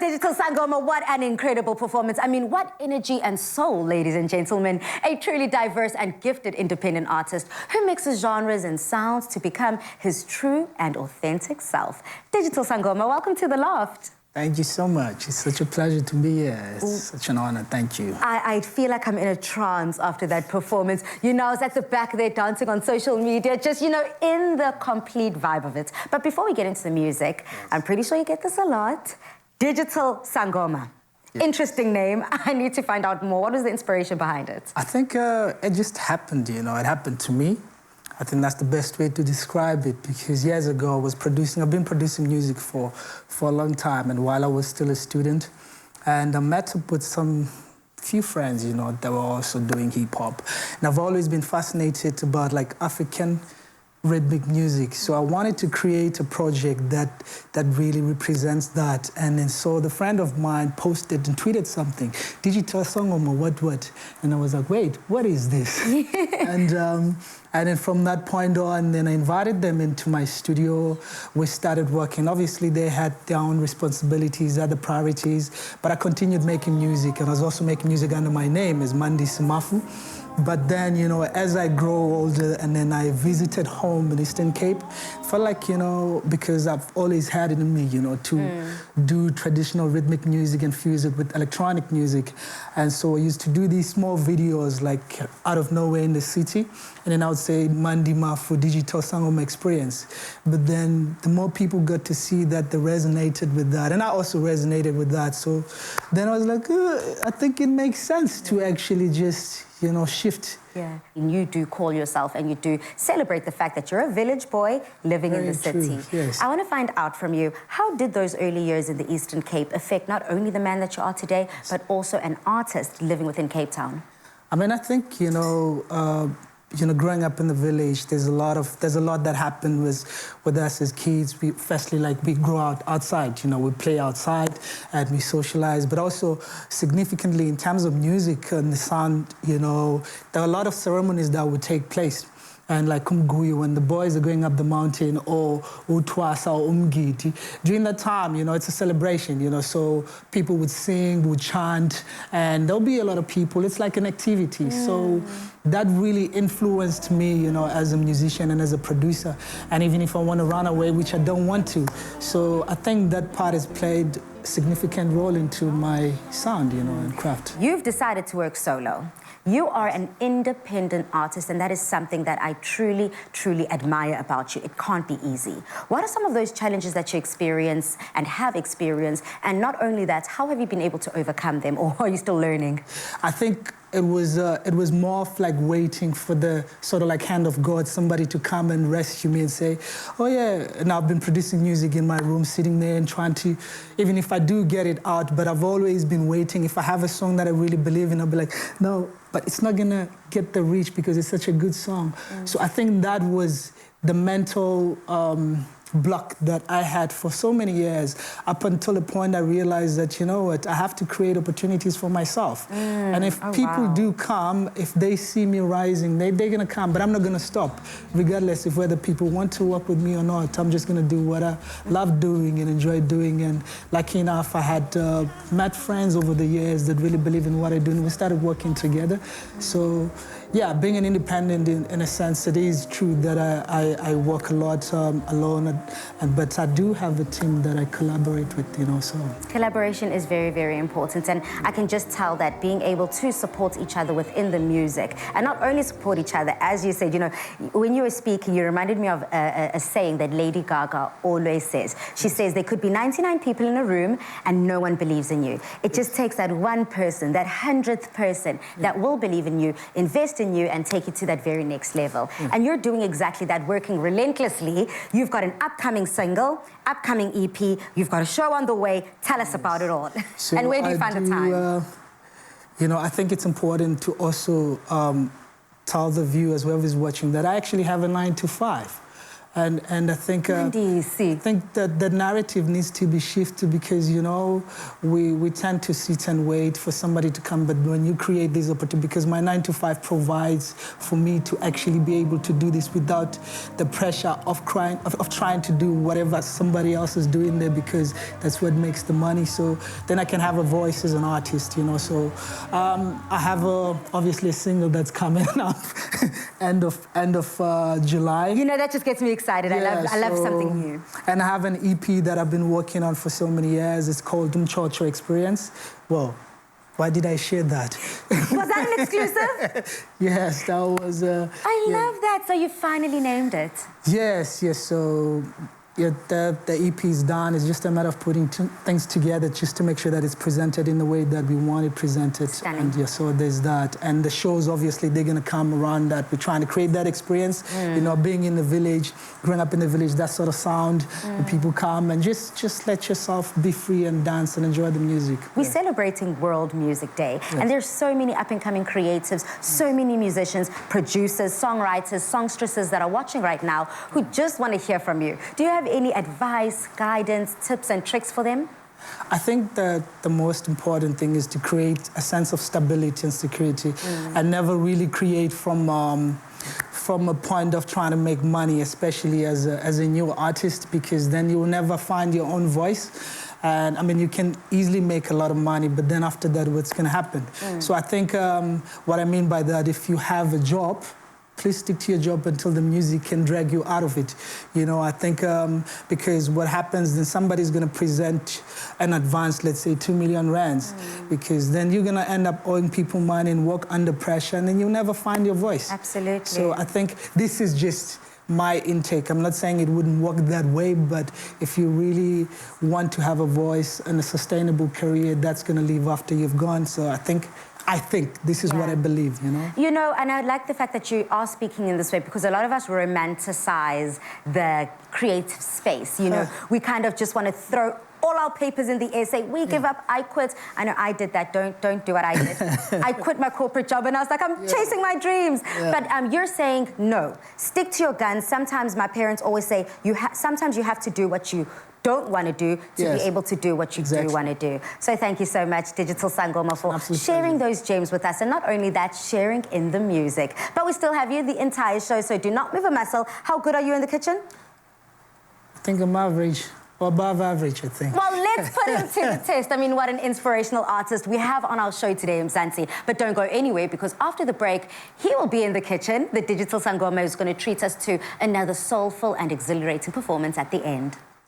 Digital Sangoma, what an incredible performance. I mean, what energy and soul, ladies and gentlemen. A truly diverse and gifted independent artist who mixes genres and sounds to become his true and authentic self. Digital Sangoma, welcome to The Loft. Thank you so much. It's such a pleasure to be here. It's such an honor. Thank you. I feel like I'm in a trance after that performance. You know, I was at the back there dancing on social media, just, you know, in the complete vibe of it. But before we get into the music, yes. I'm pretty sure you get this a lot. Digital Sangoma. Yes. Interesting name. I need to find out more. What was the inspiration behind it? I think it just happened, you know. It happened to me. I think that's the best way to describe it, because years ago I've been producing music for a long time, and while I was still a student, and I met up with some few friends, you know, that were also doing hip hop. And I've always been fascinated about like African rhythmic music. So I wanted to create a project that really represents that. And then so the friend of mine posted and tweeted something, Digital Sangoma, what? And I was like, wait, what is this? And then from that point on, then I invited them into my studio. We started working. Obviously, they had their own responsibilities, other priorities, but I continued making music, and I was also making music under my name as Mandi Simafu. But then, you know, as I grow older and then I visited home in Eastern Cape, I felt like, you know, because I've always had it in me, you know, to do traditional rhythmic music and fuse it with electronic music. And so I used to do these small videos like out of nowhere in the city. And then I would say Mandi Mafu Digital Sangoma Experience. But then the more people got to see that, they resonated with that. And I also resonated with that. So then I was like, I think it makes sense to actually just, you know, shift. Yeah. And you do call yourself and you do celebrate the fact that you're a village boy living in the city. Yes. I want to find out from you, how did those early years in the Eastern Cape affect not only the man that you are today, but also an artist living within Cape Town? I mean, I think, you know, growing up in the village, there's a lot that happened with us as kids. We grow outside, you know, we play outside and we socialize, but also significantly in terms of music and the sound, you know, there are a lot of ceremonies that would take place. And like Umguyu, when the boys are going up the mountain, or Utwasa or Umgiti, during that time, you know, it's a celebration, you know, so people would sing, would chant, and there'll be a lot of people. It's like an activity. So that really influenced me, you know, as a musician and as a producer. And even if I want to run away, which I don't want to. So I think that part has played a significant role into my sound, you know, and craft. You've decided to work solo. You are an independent artist, and that is something that I truly, truly admire about you. It can't be easy. What are some of those challenges that you experience and have experienced? And not only that, how have you been able to overcome them, or are you still learning? I think it was more of like waiting for the sort of like hand of God, somebody to come and rescue me and say, oh yeah, and I've been producing music in my room, sitting there and trying to, even if I do get it out, but I've always been waiting. If I have a song that I really believe in, I'll be like, no, but it's not gonna get the reach because it's such a good song. So I think that was the mental block that I had for so many years, up until the point I realized that, you know what, I have to create opportunities for myself. And if people do come, if they see me rising, they're gonna come, but I'm not gonna stop, regardless of whether people want to work with me or not. I'm just gonna do what I love doing and enjoy doing. And lucky enough, I had met friends over the years that really believe in what I do, and we started working together. So yeah, being an independent, in a sense, it is true that I work a lot alone, but I do have a team that I collaborate with, you know, so. Collaboration is very, very important, and I can just tell that being able to support each other within the music, and not only support each other, as you said, you know, when you were speaking, you reminded me of a saying that Lady Gaga always says. She says there could be 99 people in a room and no one believes in you. It just takes that one person, that 100th person that will believe in you, invest in you and take you to that very next level. And you're doing exactly that, working relentlessly. You've got an upcoming single, upcoming EP, you've got a show on the way. Tell us about it all. So and where do you find the time? You know, I think it's important to also tell the viewers, whoever's watching, that I actually have a 9 to 5. And I think I think that the narrative needs to be shifted because, you know, we tend to sit and wait for somebody to come. But when you create this opportunity, because my 9 to 5 provides for me to actually be able to do this without the pressure of trying to do whatever somebody else is doing there, because that's what makes the money. So then I can have a voice as an artist, you know. So I have obviously a single that's coming up end of July. You know, that just gets me excited. Yeah, I love something new. And I have an EP that I've been working on for so many years. It's called Mchocho Experience. Well, why did I share that? Was that an exclusive? Yes, that was... I love that. So you finally named it. Yes. So yeah, the EP is done. It's just a matter of putting things together just to make sure that it's presented in the way that we want it presented. Stunning. And yeah, so there's that. And the shows, obviously, they're going to come around that. We're trying to create that experience. You know, being in the village, growing up in the village, that sort of sound. And people come and just let yourself be free and dance and enjoy the music. We're celebrating World Music Day. And there's so many up-and-coming creatives, so many musicians, producers, songwriters, songstresses that are watching right now who just want to hear from you. Do you have any advice, guidance, tips and tricks for them? I think that the most important thing is to create a sense of stability and security and never really create from a point of trying to make money, especially as a new artist, because then you will never find your own voice. And I mean, you can easily make a lot of money, but then after that, what's going to happen? So I think what I mean by that, if you have a job, please stick to your job until the music can drag you out of it. You know, I think because what happens, then somebody's going to present an advance, let's say 2 million rands, because then you're going to end up owing people money and work under pressure, and then you'll never find your voice. Absolutely. So I think this is just my intake. I'm not saying it wouldn't work that way, but if you really want to have a voice and a sustainable career, that's going to leave after you've gone. So I think this is what I believe, you know? You know, and I like the fact that you are speaking in this way, because a lot of us romanticize the creative space, you know? We kind of just want to throw all our papers in the air, say, we give up, I quit. I know I did that, don't do what I did. I quit my corporate job and I was like, I'm chasing my dreams. But you're saying, no, stick to your guns. Sometimes my parents always say, sometimes you have to do what you don't want to do to be able to do what you do want to do. So thank you so much, Digital Sangoma, for sharing those gems with us. And not only that, sharing in the music. But we still have you the entire show, so do not move a muscle. How good are you in the kitchen? I think I'm average. Or above average, I think. Well, let's put him to the test. I mean, what an inspirational artist we have on our show today, Mzansi. But don't go anywhere, because after the break, he will be in the kitchen. The Digital Sangoma is going to treat us to another soulful and exhilarating performance at the end.